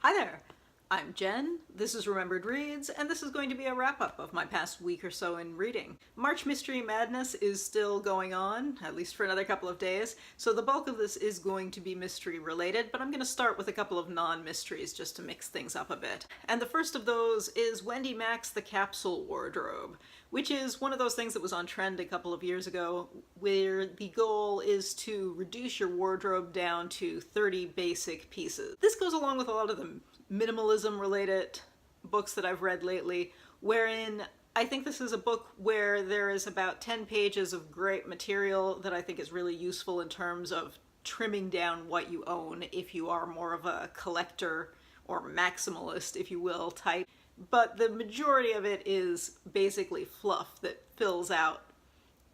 Hi there, I'm Jen, this is Remembered Reads, and this is going to be a wrap-up of my past week or so in reading. March Mystery Madness is still going on, at least for another couple of days, so the bulk of this is going to be mystery related, but I'm going to start with a couple of non-mysteries just to mix things up a bit. And the first of those is Wendy Mac's The Capsule wardrobe, which is one of those things that was on trend a couple of years ago, where the goal is to reduce your wardrobe down to 30 basic pieces. This goes along with a lot of the minimalism related books that I've read lately, wherein I think this is a book where there is about 10 pages of great material that I think is really useful in terms of trimming down what you own if you are more of a collector or maximalist, if you will, type. But the majority of it is basically fluff that fills out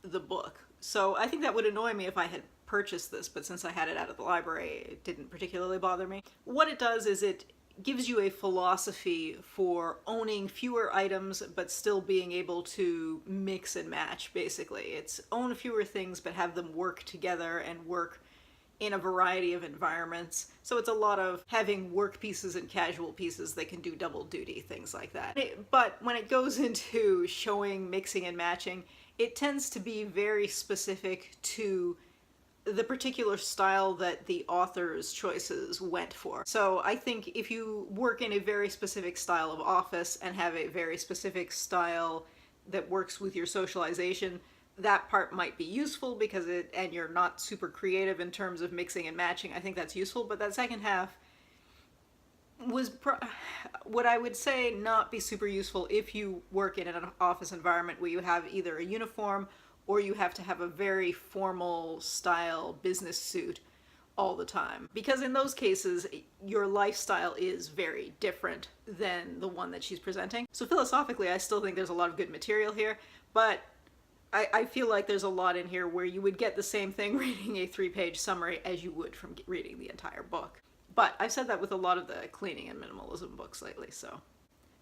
the book. So I think that would annoy me if I had purchased this, but since I had it out of the library, it didn't particularly bother me. What it does is it gives you a philosophy for owning fewer items but still being able to mix and match, basically. It's own fewer things but have them work together and work in a variety of environments. So it's a lot of having work pieces and casual pieces that can do double duty, things like that. But when it goes into showing mixing and matching, it tends to be very specific to the particular style that the author's choices went for. So I think if you work in a very specific style of office and have a very specific style that works with your socialization, that part might be useful because and you're not super creative in terms of mixing and matching. I think that's useful, but that second half was what I would say not be super useful if you work in an office environment where you have either a uniform or you have to have a very formal style business suit all the time. Because in those cases, your lifestyle is very different than the one that she's presenting. So philosophically, I still think there's a lot of good material here, but I feel like there's a lot in here where you would get the same thing reading a 3-page summary as you would from reading the entire book. But I've said that with a lot of the cleaning and minimalism books lately, so.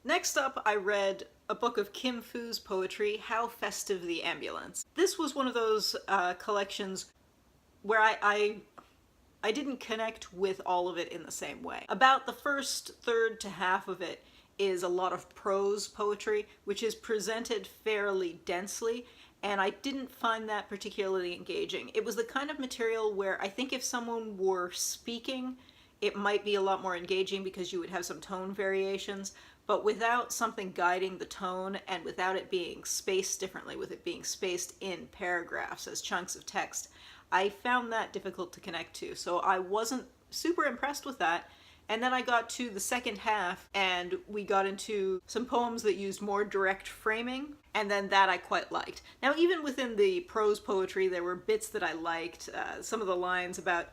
Next up, I read a book of Kim Fu's poetry, How Festive the Ambulance. This was one of those collections where I didn't connect with all of it in the same way. About the first third to half of it is a lot of prose poetry, which is presented fairly densely, and I didn't find that particularly engaging. It was the kind of material where I think if someone were speaking, it might be a lot more engaging because you would have some tone variations, but without something guiding the tone and without it being spaced differently, with it being spaced in paragraphs as chunks of text, I found that difficult to connect to. So I wasn't super impressed with that. And then I got to the second half and we got into some poems that used more direct framing, and then that I quite liked. Now, even within the prose poetry, there were bits that I liked. Some of the lines about,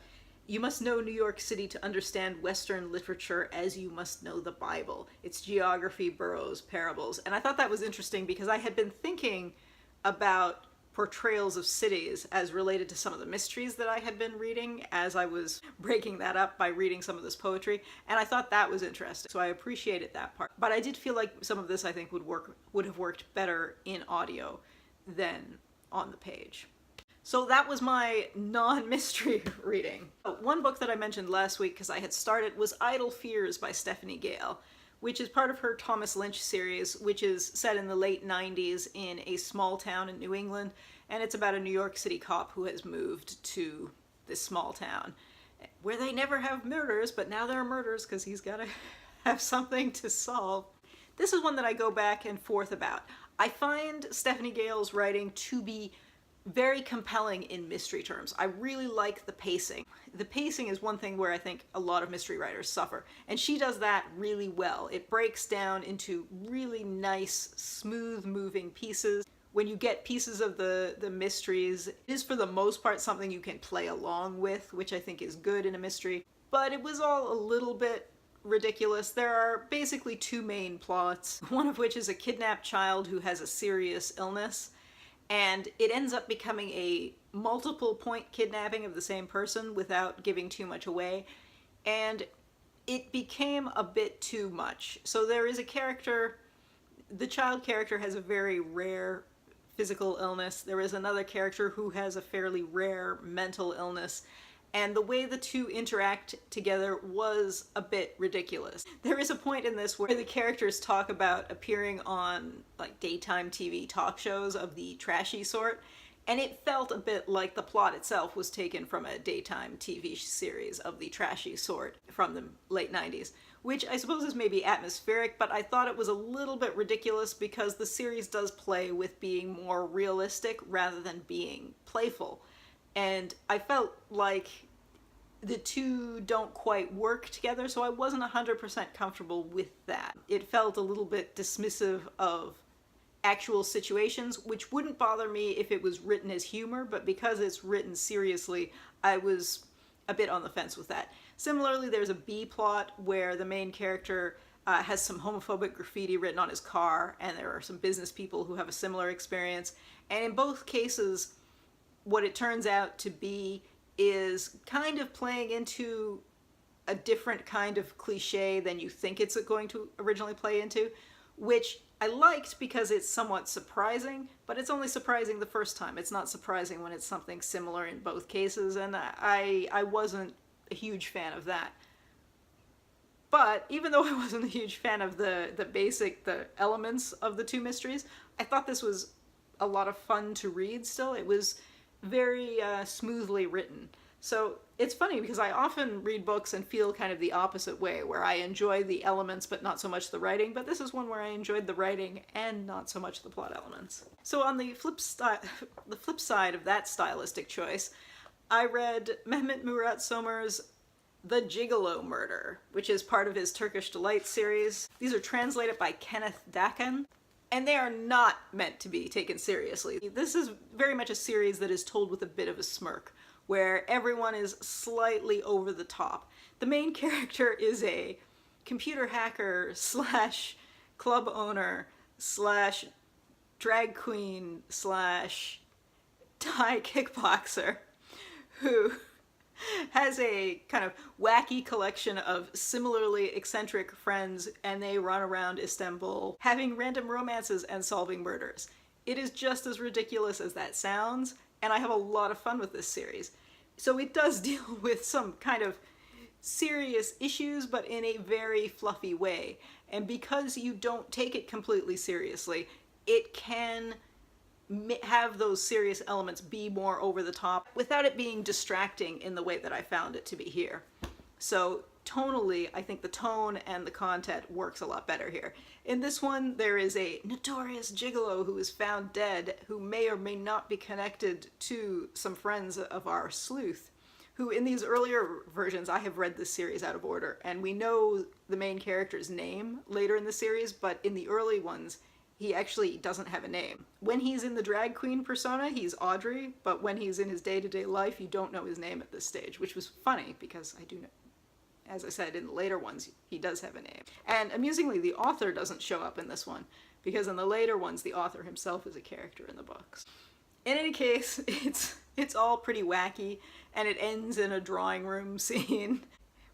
"You must know New York City to understand Western literature as you must know the Bible. Its geography, boroughs, parables." And I thought that was interesting because I had been thinking about portrayals of cities as related to some of the mysteries that I had been reading as I was breaking that up by reading some of this poetry, and I thought that was interesting, so I appreciated that part. But I did feel like some of this I think would have worked better in audio than on the page. So that was my non-mystery reading. One book that I mentioned last week because I had started was Idle Fears by Stephanie Gayle, which is part of her Thomas Lynch series, which is set in the late 90s in a small town in New England, and it's about a New York City cop who has moved to this small town where they never have murders, but now there are murders because he's got to have something to solve. This is one that I go back and forth about. I find Stephanie Gayle's writing to be very compelling in mystery terms. I really like the pacing. The pacing is one thing where I think a lot of mystery writers suffer, and she does that really well. It breaks down into really nice, smooth-moving pieces. When you get pieces of the mysteries, it is for the most part something you can play along with, which I think is good in a mystery, but it was all a little bit ridiculous. There are basically two main plots, one of which is a kidnapped child who has a serious illness, and it ends up becoming a multiple point kidnapping of the same person without giving too much away, and it became a bit too much. So there is a character, the child character has a very rare physical illness. There is another character who has a fairly rare mental illness, and the way the two interact together was a bit ridiculous. There is a point in this where the characters talk about appearing on like daytime TV talk shows of the trashy sort, and it felt a bit like the plot itself was taken from a daytime TV series of the trashy sort from the late 90s, which I suppose is maybe atmospheric, but I thought it was a little bit ridiculous because the series does play with being more realistic rather than being playful. And I felt like the two don't quite work together, so I wasn't 100% comfortable with that. It felt a little bit dismissive of actual situations, which wouldn't bother me if it was written as humor, but because it's written seriously, I was a bit on the fence with that. Similarly, there's a B plot where the main character has some homophobic graffiti written on his car, and there are some business people who have a similar experience. And in both cases, what it turns out to be is kind of playing into a different kind of cliche than you think it's going to originally play into, which I liked because it's somewhat surprising, but it's only surprising the first time. It's not surprising when it's something similar in both cases, and I wasn't a huge fan of that. But even though I wasn't a huge fan of the elements of the two mysteries, I thought this was a lot of fun to read still. It was very smoothly written. So it's funny because I often read books and feel kind of the opposite way, where I enjoy the elements but not so much the writing, but this is one where I enjoyed the writing and not so much the plot elements. So on the flip side of that stylistic choice, I read Mehmet Murat Somer's The Gigolo Murder, which is part of his Turkish Delight series. These are translated by Kenneth Dakan, and they are not meant to be taken seriously. This is very much a series that is told with a bit of a smirk, where everyone is slightly over the top. The main character is a computer hacker slash club owner slash drag queen slash Thai kickboxer who has a kind of wacky collection of similarly eccentric friends, and they run around Istanbul having random romances and solving murders. It is just as ridiculous as that sounds, and I have a lot of fun with this series. So it does deal with some kind of serious issues, but in a very fluffy way. And because you don't take it completely seriously, it can have those serious elements be more over the top without it being distracting in the way that I found it to be here. So tonally, I think the tone and the content works a lot better here. In this one, there is a notorious gigolo who is found dead, who may or may not be connected to some friends of our sleuth, who in these earlier versions, I have read this series out of order, and we know the main character's name later in the series, but in the early ones, he actually doesn't have a name. When he's in the drag queen persona, he's Audrey, but when he's in his day-to-day life, you don't know his name at this stage, which was funny because I do know, as I said, in the later ones, he does have a name. And amusingly, the author doesn't show up in this one, because in the later ones, the author himself is a character in the books. In any case, it's all pretty wacky, and it ends in a drawing room scene,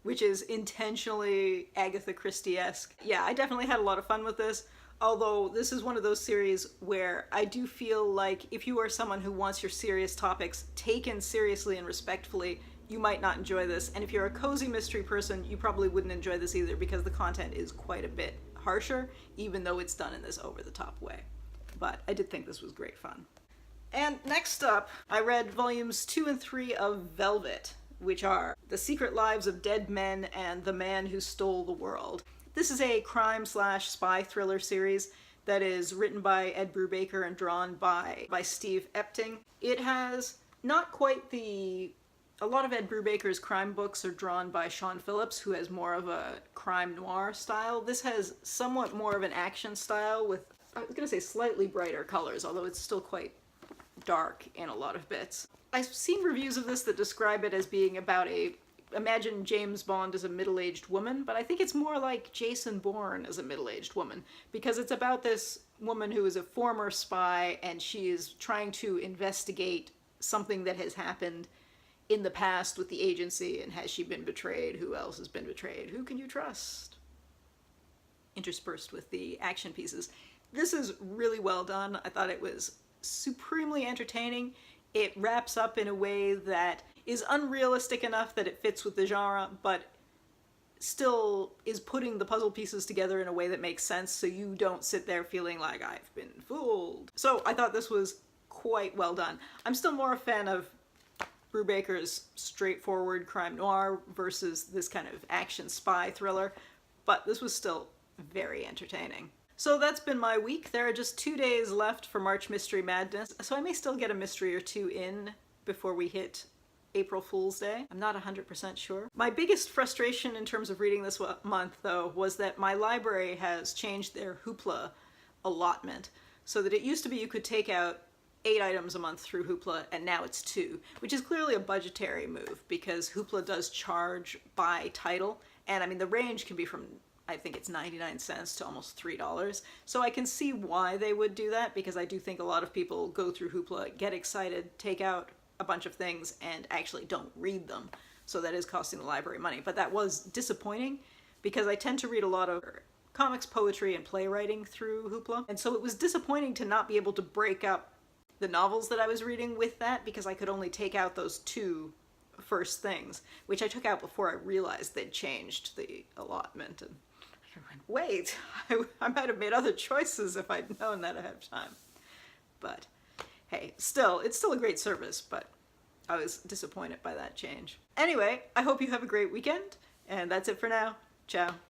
which is intentionally Agatha Christie-esque. Yeah, I definitely had a lot of fun with this. Although this is one of those series where I do feel like if you are someone who wants your serious topics taken seriously and respectfully, you might not enjoy this. And if you're a cozy mystery person, you probably wouldn't enjoy this either because the content is quite a bit harsher, even though it's done in this over-the-top way. But I did think this was great fun. And next up, I read volumes 2 and 3 of Velvet, which are The Secret Lives of Dead Men and The Man Who Stole the World. This is a crime/spy thriller series that is written by Ed Brubaker and drawn by Steve Epting. It has not quite a lot of Ed Brubaker's crime books are drawn by Sean Phillips, who has more of a crime noir style. This has somewhat more of an action style with, I was going to say slightly brighter colors, although it's still quite dark in a lot of bits. I've seen reviews of this that describe it as being about imagine James Bond as a middle-aged woman, but I think it's more like Jason Bourne as a middle-aged woman, because it's about this woman who is a former spy, and she is trying to investigate something that has happened in the past with the agency, and has she been betrayed? Who else has been betrayed? Who can you trust? Interspersed with the action pieces. This is really well done. I thought it was supremely entertaining. It wraps up in a way that is unrealistic enough that it fits with the genre, but still is putting the puzzle pieces together in a way that makes sense, so you don't sit there feeling like I've been fooled. So I thought this was quite well done. I'm still more a fan of Brubaker's straightforward crime noir versus this kind of action spy thriller, but this was still very entertaining. So that's been my week. There are just 2 days left for March Mystery Madness, so I may still get a mystery or two in before we hit April Fool's Day. I'm not 100% sure. My biggest frustration in terms of reading this month, though, was that my library has changed their Hoopla allotment, so that it used to be you could take out 8 items a month through Hoopla, and now it's 2, which is clearly a budgetary move because Hoopla does charge by title, and I mean the range can be from, I think it's 99 cents to almost $3. So I can see why they would do that, because I do think a lot of people go through Hoopla, get excited, take out a bunch of things, and actually don't read them. So that is costing the library money. But that was disappointing because I tend to read a lot of comics, poetry, and playwriting through Hoopla. And so it was disappointing to not be able to break up the novels that I was reading with that, because I could only take out those 2 first things, which I took out before I realized they'd changed the allotment. And I went, wait, I might have made other choices if I'd known that ahead of time. But hey, it's still a great service, but I was disappointed by that change. Anyway, I hope you have a great weekend, and that's it for now. Ciao.